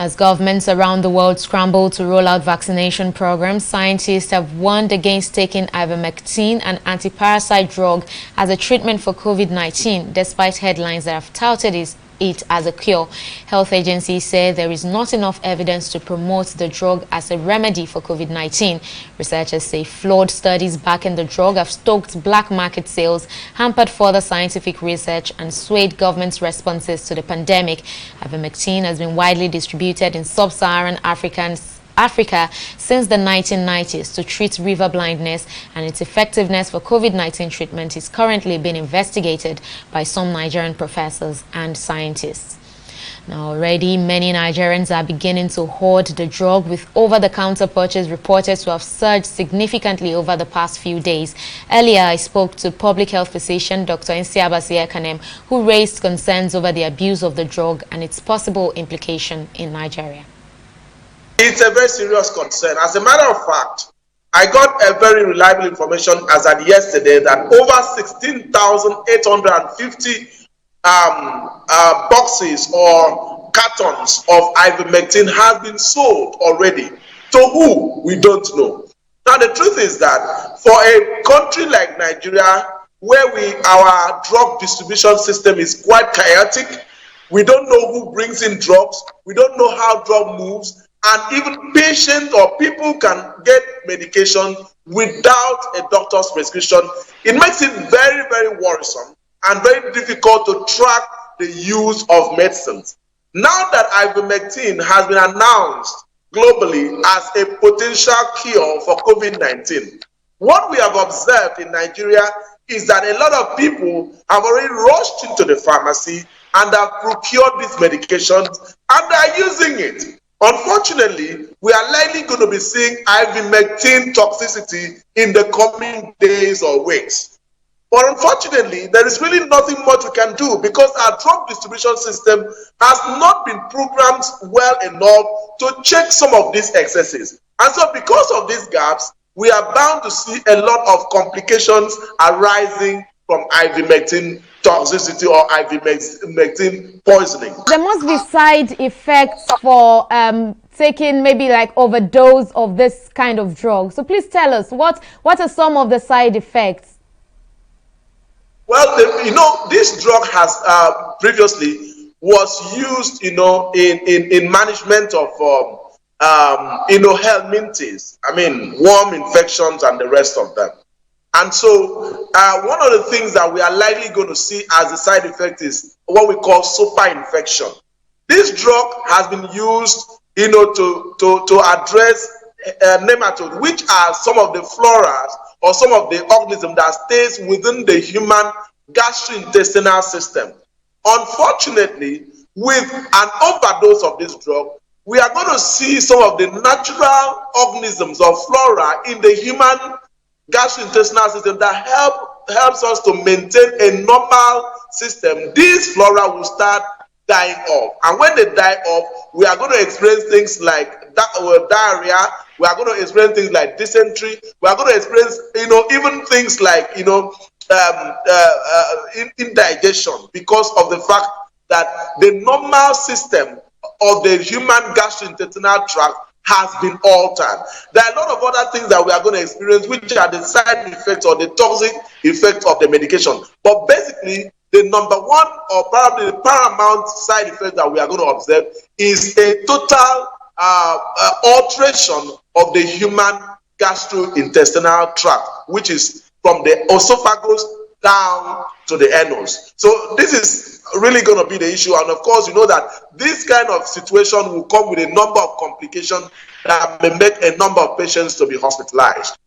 As governments around the world scramble to roll out vaccination programs, scientists have warned against taking ivermectin, an anti-parasite drug, as a treatment for COVID-19, despite headlines that have touted it as a cure. Health agencies say there is not enough evidence to promote the drug as a remedy for COVID-19. Researchers say flawed studies backing the drug have stoked black market sales, hampered further scientific research, and swayed governments' responses to the pandemic. Ivermectin has been widely distributed in sub-Saharan Africa since the 1990s to treat river blindness, and its effectiveness for COVID-19 treatment is currently being investigated by some Nigerian professors and scientists. Now, already many Nigerians are beginning to hoard the drug, with over-the-counter purchase reported to have surged significantly over the past few days. Earlier, I spoke to public health physician Dr. Nsiabasi Ekanem, who raised concerns over the abuse of the drug and its possible implication in Nigeria. It's a very serious concern. As a matter of fact, I got a very reliable information as at yesterday that over 16,850 boxes or cartons of ivermectin has been sold already. To who? We don't know. Now, the truth is that for a country like Nigeria, where our drug distribution system is quite chaotic, we don't know who brings in drugs, we don't know how drug moves, and even patients or people can get medication without a doctor's prescription. It makes it very, very worrisome and very difficult to track the use of medicines. Now that ivermectin has been announced globally as a potential cure for COVID-19, what we have observed in Nigeria is that a lot of people have already rushed into the pharmacy and have procured these medications and are using it. Unfortunately, we are likely going to be seeing ivermectin toxicity in the coming days or weeks. But unfortunately, there is really nothing much we can do because our drug distribution system has not been programmed well enough to check some of these excesses. And so because of these gaps, we are bound to see a lot of complications arising from ivermectin toxicity or ivermectin poisoning. There must be side effects for taking maybe like overdose of this kind of drug. So please tell us, what are some of the side effects? Well, this drug has previously was used, in management of, helminthes. I mean, worm infections and the rest of them. And so one of the things that we are likely going to see as a side effect is what we call super infection. This drug has been used, to address nematodes, which are some of the flora or some of the organisms that stays within the human gastrointestinal system. Unfortunately, with an overdose of this drug, we are going to see some of the natural organisms or flora in the human gastrointestinal system that helps us to maintain a normal system. These flora will start dying off, and when they die off, we are going to experience things like diarrhea. We are going to experience things like dysentery. We are going to experience, even things like indigestion, because of the fact that the normal system of the human gastrointestinal tract has been altered. There are a lot of other things that we are going to experience, which are the side effects or the toxic effects of the medication. But basically, the number one or probably the paramount side effect that we are going to observe is a total alteration of the human gastrointestinal tract, which is from the esophagus down to the anus. So this is really going to be the issue. And of course, you know that this kind of situation will come with a number of complications that may make a number of patients to be hospitalized.